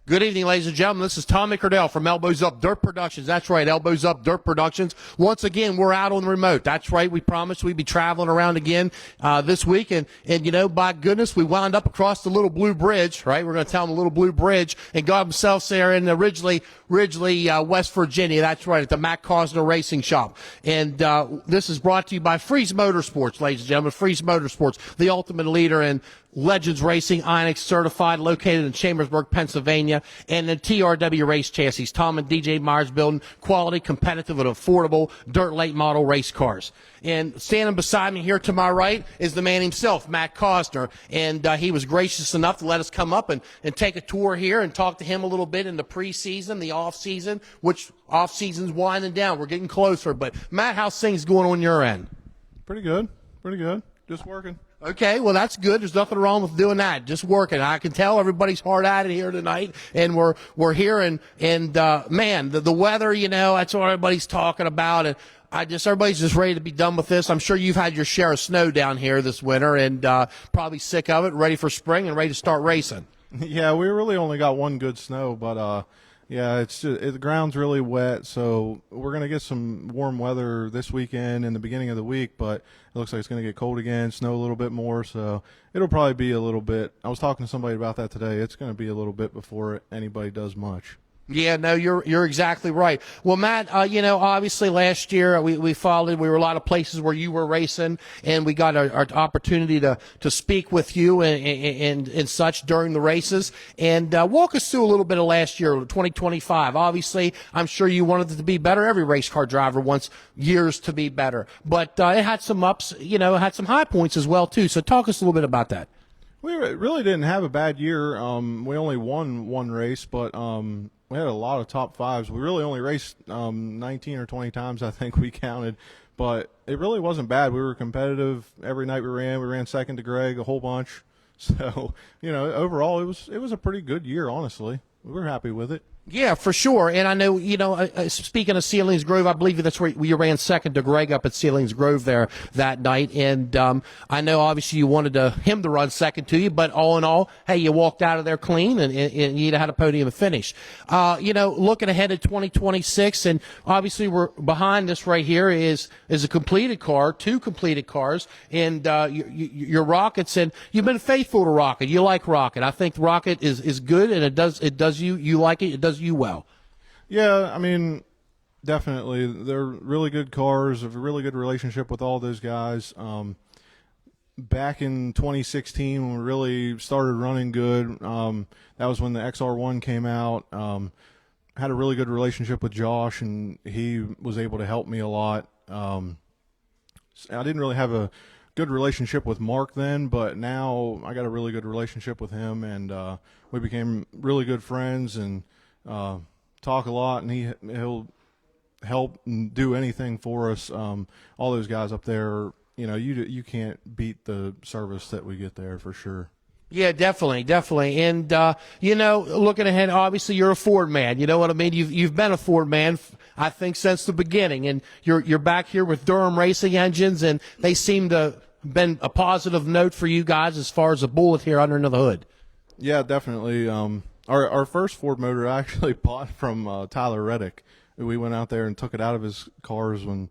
Good evening, ladies and gentlemen. This is Tommy Cordell from Elbows Up Dirt Productions. That's right, Elbows Up Dirt Productions. Once again, we're out on the remote. That's right. We promised we'd be traveling around again this week. And, you know, by goodness, we wound up across the Little Blue Bridge, right? We're going to tell them the Little Blue Bridge and got themselves there in Ridgely, West Virginia. That's right, at the Matt Cosner Racing Shop. And this is brought to you by Freeze Motorsports, ladies and gentlemen. Freeze Motorsports, the ultimate leader in Legends Racing, Inex certified, located in Chambersburg, Pennsylvania, and the TRW Race Chassis. Tom and DJ Myers building quality, competitive, and affordable dirt late model race cars. And standing beside me here to my right is the man himself, Matt Cosner. And he was gracious enough to let us come up and take a tour here and talk to him a little bit in the preseason, the off-season, which off-season's winding down. We're getting closer. But, Matt, how's things going on your end? Pretty good. Pretty good. Just working. Okay, well, that's good. There's nothing wrong with doing that. Just working. I can tell everybody's hard at it here tonight, and we're here, and man, the weather, you know, that's what everybody's talking about, and everybody's just ready to be done with this. I'm sure you've had your share of snow down here this winter, and probably sick of it, ready for spring, and ready to start racing. Yeah, we really only got one good snow, but yeah, it's just, the ground's really wet, so we're going to get some warm weather this weekend and the beginning of the week, but it looks like it's going to get cold again, snow a little bit more, so it'll probably be a little bit. I was talking to somebody about that today. It's going to be a little bit before anybody does much. Yeah, no, you're exactly right. Well, Matt, you know, obviously last year we followed. We were a lot of places where you were racing, and we got our opportunity to speak with you and such during the races. And walk us through a little bit of last year, 2025. Obviously, I'm sure you wanted it to be better. Every race car driver wants years to be better, but it had some ups. You know, it had some high points as well too. So talk us a little bit about that. We really didn't have a bad year. We only won one race, but we had a lot of top fives. We really only raced 19 or 20 times, I think we counted, but it really wasn't bad. We were competitive every night we ran. We ran second to Greg a whole bunch. So, you know, overall it was a pretty good year, honestly. We were happy with it. Yeah, for sure. And I know, you know, speaking of Sealings Grove, I believe that's where you ran second to Greg up at Sealings Grove there that night. And I know, obviously, you wanted him to run second to you, but all in all, hey, you walked out of there clean and you had a podium finish. You know, looking ahead at 2026, and obviously we're behind this right here is a completed car, two completed cars, and your Rockets, and you've been faithful to Rocket. You like Rocket. I think Rocket is good, and it does you like it does you well. Yeah, I mean, definitely. They're really good cars. I have a really good relationship with all those guys. Back in 2016, when we really started running good, that was when the XR1 came out. Had a really good relationship with Josh, and he was able to help me a lot. I didn't really have a good relationship with Mark then, but now I got a really good relationship with him, and we became really good friends and talk a lot, and he'll help and do anything for us. All those guys up there, you know, you can't beat the service that we get there for sure. Yeah, definitely. And you know, looking ahead, obviously you're a Ford man. You know what I mean? You've been a Ford man, I think, since the beginning, and you're back here with Durham Racing Engines, and they seem to have been a positive note for you guys as far as a bullet here under the hood. Yeah, definitely. Our first Ford motor I actually bought from Tyler Reddick. We went out there and took it out of his cars when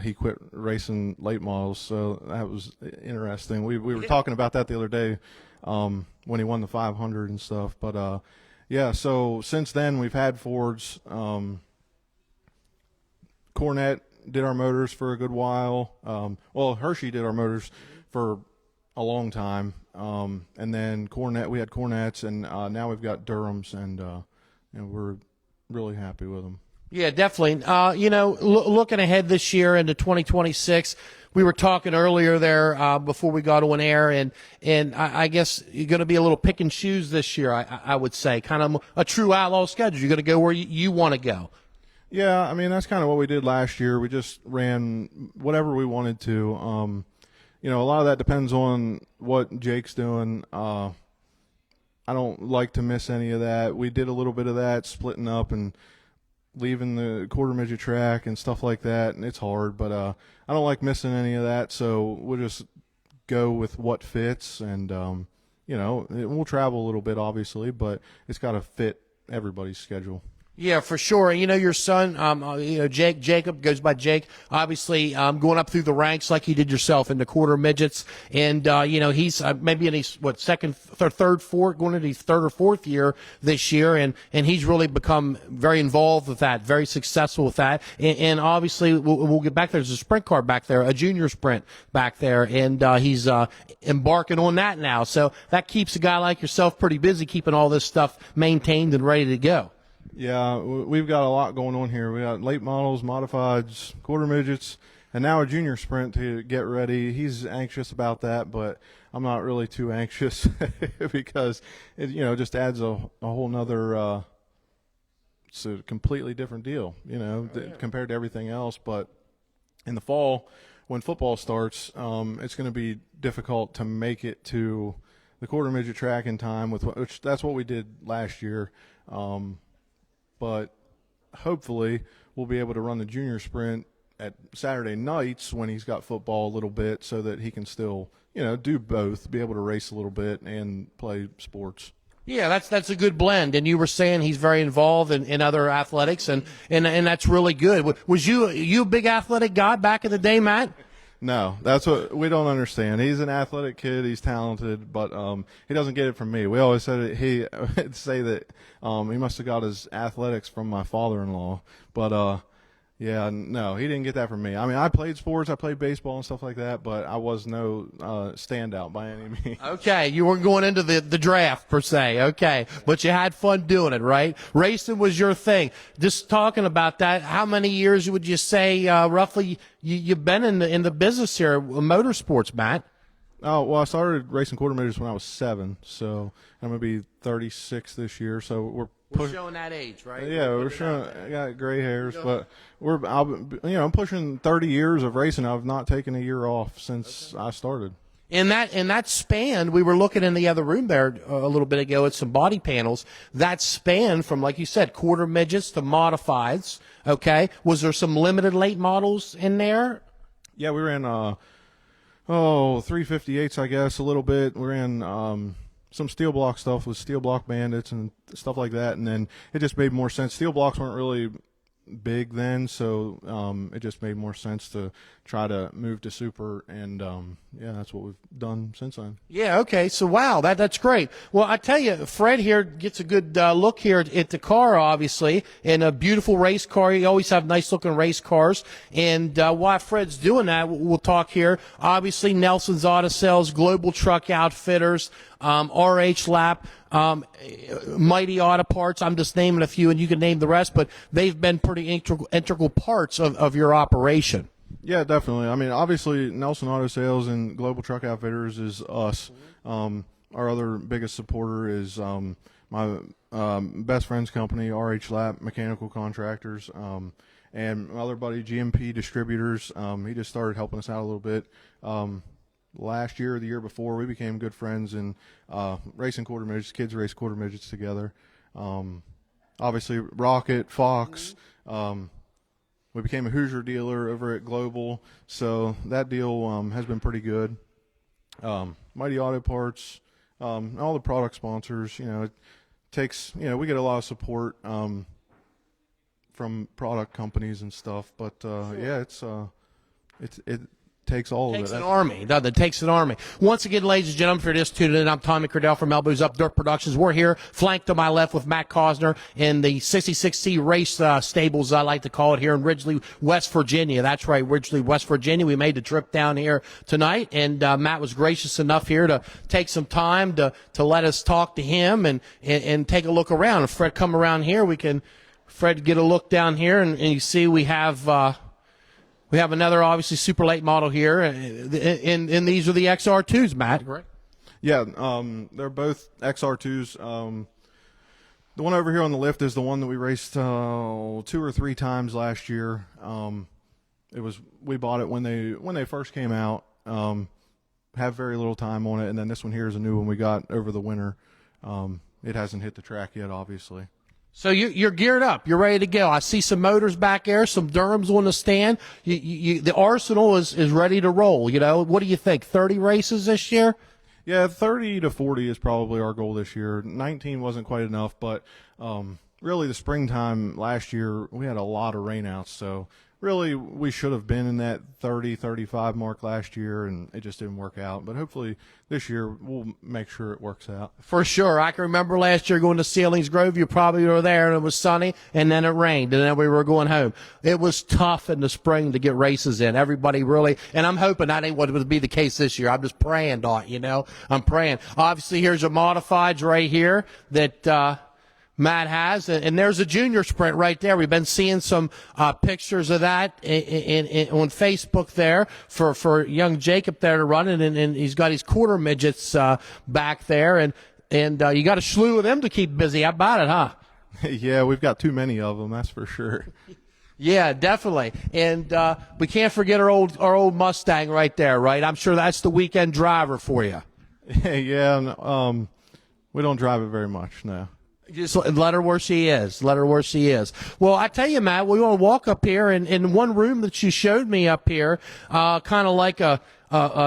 he quit racing late models, so that was interesting. We were talking about that the other day when he won the 500 and stuff. But, yeah, so since then we've had Fords. Cornette did our motors for a good while. Well, Hershey did our motors for a long time. And then we had Cornettes, and now we've got Durhams, and we're really happy with them. Yeah, definitely. You know, looking ahead this year into 2026, we were talking earlier there before we got on air, and I guess you're going to be a little pick and choose this year, I would say, kind of a true outlaw schedule. You're going to go where you want to go. Yeah, I mean, that's kind of what we did last year. We just ran whatever we wanted to. You know, a lot of that depends on what Jake's doing. I don't like to miss any of that. We did a little bit of that, splitting up and leaving the quarter midget track and stuff like that, and it's hard, but I don't like missing any of that, so we'll just go with what fits, and we'll travel a little bit, obviously, but it's got to fit everybody's schedule. Yeah, for sure. And, your son, Jacob goes by Jake, obviously going up through the ranks like you did yourself in the quarter midgets. And, he's maybe in his, third, fourth, going into his third or fourth year this year. And he's really become very involved with that, very successful with that. And obviously, we'll get back there. There's a sprint car back there, a junior sprint back there. And he's embarking on that now. So that keeps a guy like yourself pretty busy, keeping all this stuff maintained and ready to go. Yeah, we've got a lot going on here. We got late models, modifieds, quarter midgets, and now a junior sprint to get ready. He's anxious about that, but I'm not really too anxious because it just adds a whole nother it's a completely different deal, compared to everything else. But in the fall, when football starts, it's going to be difficult to make it to the quarter midget track in time, which that's what we did last year. But hopefully we'll be able to run the junior sprint at Saturday nights when he's got football a little bit so that he can still, do both, be able to race a little bit and play sports. Yeah, that's a good blend. And you were saying he's very involved in other athletics, and that's really good. Was you a big athletic guy back in the day, Matt? No, that's what we don't understand. He's an athletic kid. He's talented, but he doesn't get it from me. We always said he say that he must have got his athletics from my father-in-law. But yeah, no, he didn't get that from me. I mean, I played sports. I played baseball and stuff like that, but I was no standout by any means. Okay, you weren't going into the draft per se. Okay, but you had fun doing it, right? Racing was your thing. Just talking about that, how many years would you say roughly you've been in the business here, motorsports, Matt? Oh, well, I started racing quarter midgets when I was 7, so I'm going to be 36 this year. So we're showing that age, right? Yeah, we're showing. I got gray hairs, but I'm pushing 30 years of racing. I've not taken a year off since I started. In that span, we were looking in the other room there a little bit ago at some body panels. That span from, like you said, quarter midgets to modifieds. Okay, was there some limited late models in there? Yeah, we ran 358s, I guess, a little bit. We ran some steel block stuff with steel block bandits and stuff like that, and then it just made more sense. Steel blocks weren't really big then, so it just made more sense to try to move to super, and yeah, that's what we've done since then. Yeah, okay, so wow, that's great. Well, I tell you, Fred here gets a good look here at the car, obviously, and a beautiful race car. You always have nice looking race cars, and while Fred's doing that, we'll talk here. Obviously, Nelson's Auto Sales, Global Truck Outfitters, RH Lap, Mighty Auto Parts. I'm just naming a few, and you can name the rest, but they've been pretty integral parts of your operation. Yeah, definitely. I mean, obviously, Nelson Auto Sales and Global Truck Outfitters is us. Our other biggest supporter is my best friend's company, RH Lap Mechanical Contractors, and my other buddy, GMP Distributors. He just started helping us out a little bit. Last year or the year before, we became good friends and racing quarter midgets. Kids race quarter midgets together. Obviously, Rocket, Fox. We became a Hoosier dealer over at Global, so that deal has been pretty good. Mighty Auto Parts, all the product sponsors. It takes. We get a lot of support from product companies and stuff. But yeah, it takes all of it. Takes an army. That takes an army. Once again, ladies and gentlemen, if you're just tuning in, I'm Tommy Cordell from Elbows Up Dirt Productions. We're here, flanked to my left with Matt Cosner in the 66C race stables, I like to call it, here in Ridgely, West Virginia. That's right, Ridgely, West Virginia. We made the trip down here tonight, and Matt was gracious enough here to take some time to let us talk to him and take a look around. If Fred come around here, Fred, get a look down here, and you see we have another, obviously, super late model here, and these are the XR2s, Matt, correct? Yeah, they're both XR2s. The one over here on the lift is the one that we raced 2 or 3 times last year. We bought it when they first came out. Have very little time on it, and then this one here is a new one we got over the winter. It hasn't hit the track yet, obviously. So you're geared up. You're ready to go. I see some motors back there, some Durhams on the stand. The arsenal is ready to roll. What do you think? 30 races this year? Yeah, 30 to 40 is probably our goal this year. 19 wasn't quite enough, but really the springtime last year we had a lot of rainouts, so really we should have been in that 30, 35 mark last year, and it just didn't work out. But hopefully this year we'll make sure it works out. For sure. I can remember last year going to Ceilings Grove. You probably were there, and it was sunny, and then it rained, and then we were going home. It was tough in the spring to get races in. Everybody really, and I'm hoping that ain't what would be the case this year. I'm just praying, Dot, I'm praying. Obviously, here's a modifieds right here that Matt has, and there's a junior sprint right there. We've been seeing some pictures of that on Facebook there for young Jacob there to run, and he's got his quarter midgets back there, and you got a slew of them to keep busy. How about it, huh? Yeah, we've got too many of them, that's for sure. Yeah, definitely. And we can't forget our old Mustang right there, right? I'm sure that's the weekend driver for you. Yeah, we don't drive it very much, no. Just let her where she is. Let her where she is. Well, I tell you, Matt, we want to walk up here, and in one room that you showed me up here, kind of like a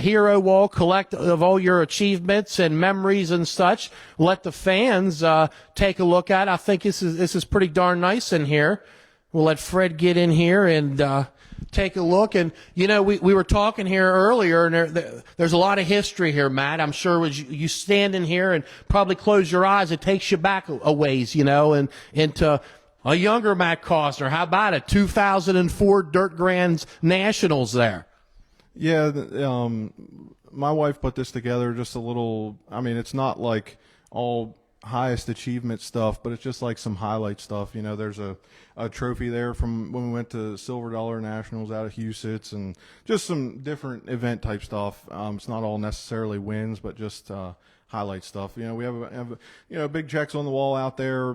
hero wall, collect of all your achievements and memories and such. Let the fans take a look at it. I think this is pretty darn nice in here. We'll let Fred get in here and take a look. And, we were talking here earlier, and there's a lot of history here, Matt. I'm sure as you stand in here and probably close your eyes, it takes you back a ways, and into a younger Matt Cosner. How about it? 2004 Dirt Grands Nationals there. Yeah, my wife put this together just a little. I mean, it's not like all highest achievement stuff, but it's just like some highlight stuff. There's a trophy there from when we went to Silver Dollar Nationals out of Huset's, and just some different event type stuff. It's not all necessarily wins, but just highlight stuff. We have big checks on the wall out there,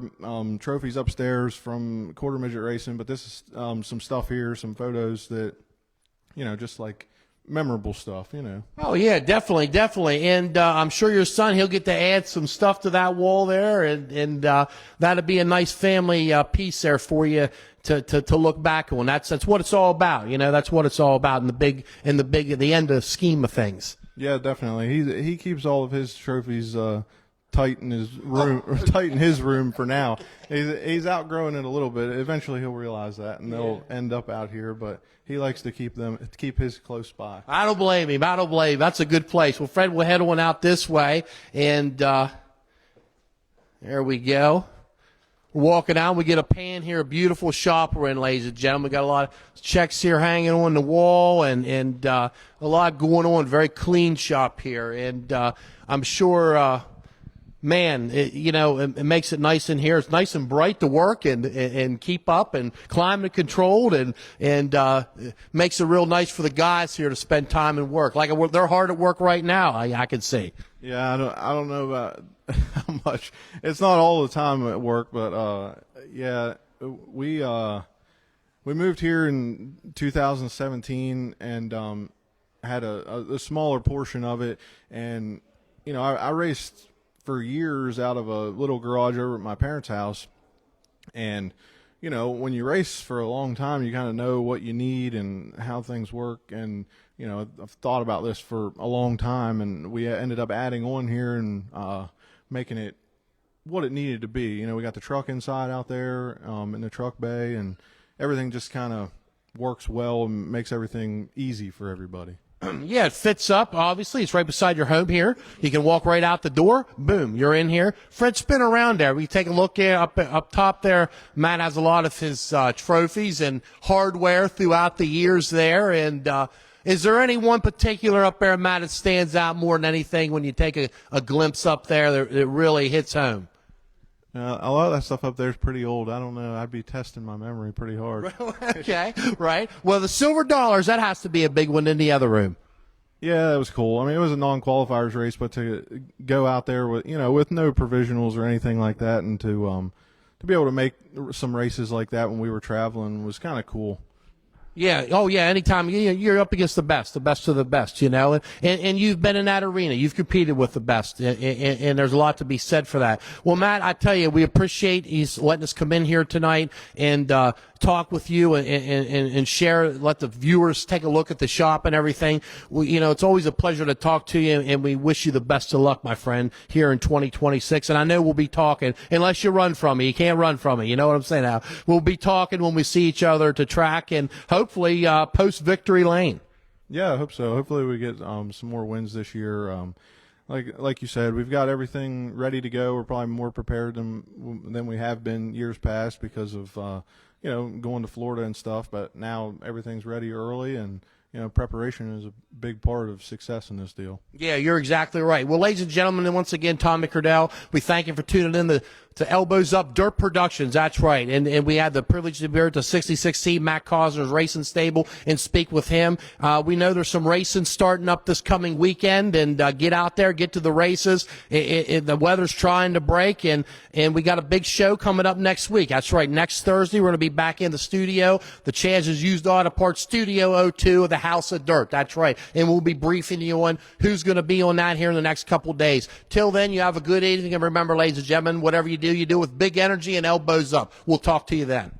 trophies upstairs from quarter midget racing, but this is some stuff here, some photos that just like memorable stuff, Oh yeah, definitely, and I'm sure your son, he'll get to add some stuff to that wall there, and that'll be a nice family piece there for you to look back on. That's what it's all about, That's what it's all about at the end of scheme of things. Yeah, definitely. He keeps all of his trophies tight in his room for now. He's outgrowing it a little bit. Eventually he'll realize that, and they'll end up out here, but he likes to keep his close by. I don't blame him. That's a good place. Well, Fred, we'll head on out this way, and there we go. We're walking out. We get a pan here, a beautiful shop we're in, ladies and gentlemen. We got a lot of checks here hanging on the wall, and a lot going on. Very clean shop here, and I'm sure man, it makes it nice in here. It's nice and bright to work and keep up, and climate controlled, and makes it real nice for the guys here to spend time and work. Like they're hard at work right now. I can see. Yeah, I don't know about how much. It's not all the time at work, but yeah, we moved here in 2017 and had a smaller portion of it, and I raced for years out of a little garage over at my parents' house. And, when you race for a long time, you kind of know what you need and how things work. And, I've thought about this for a long time, and we ended up adding on here and making it what it needed to be. We got the truck inside out there in the truck bay, and everything just kind of works well and makes everything easy for everybody. Yeah, it fits up, obviously. It's right beside your home here. You can walk right out the door. Boom, you're in here. Fred, spin around there. We take a look here up top there. Matt has a lot of his trophies and hardware throughout the years there. And is there any one particular up there, Matt, that stands out more than anything when you take a glimpse up there that really hits home? A lot of that stuff up there is pretty old. I don't know. I'd be testing my memory pretty hard. Okay, right. Well, the silver dollars, that has to be a big one in the other room. Yeah, that was cool. I mean, it was a non-qualifiers race, but to go out there with with no provisionals or anything like that, and to be able to make some races like that when we were traveling was kind of cool. Yeah. Oh, yeah. Anytime you're up against the best of the best, and you've been in that arena, you've competed with the best, and there's a lot to be said for that. Well, Matt, I tell you, we appreciate he's letting us come in here tonight and talk with you and share, let the viewers take a look at the shop and everything. It's always a pleasure to talk to you, and we wish you the best of luck, my friend, here in 2026. And I know we'll be talking, unless you run from me. You can't run from me. You know what I'm saying? Now we'll be talking when we see each other to track and hopefully post victory lane. Yeah, I hope so. Hopefully we get some more wins this year. Like you said, we've got everything ready to go. We're probably more prepared than we have been years past because of going to Florida and stuff. But now everything's ready early, and preparation is a big part of success in this deal. Yeah, you're exactly right. Well, ladies and gentlemen, and once again, Tommy Cordell, we thank you for tuning in to Elbows Up Dirt Productions. That's right. And we had the privilege to be here at the 66C Matt Cosner's racing stable and speak with him. We know there's some racing starting up this coming weekend, and get out there, get to the races. The weather's trying to break, and we got a big show coming up next week. That's right. Next Thursday, we're going to be back in the studio, the Chaz's Used Auto Parts Studio 02 of the House of Dirt. That's right. And we'll be briefing you on who's going to be on that here in the next couple days. Till then, you have a good evening, and remember, ladies and gentlemen, whatever you do with big energy and elbows up. We'll talk to you then.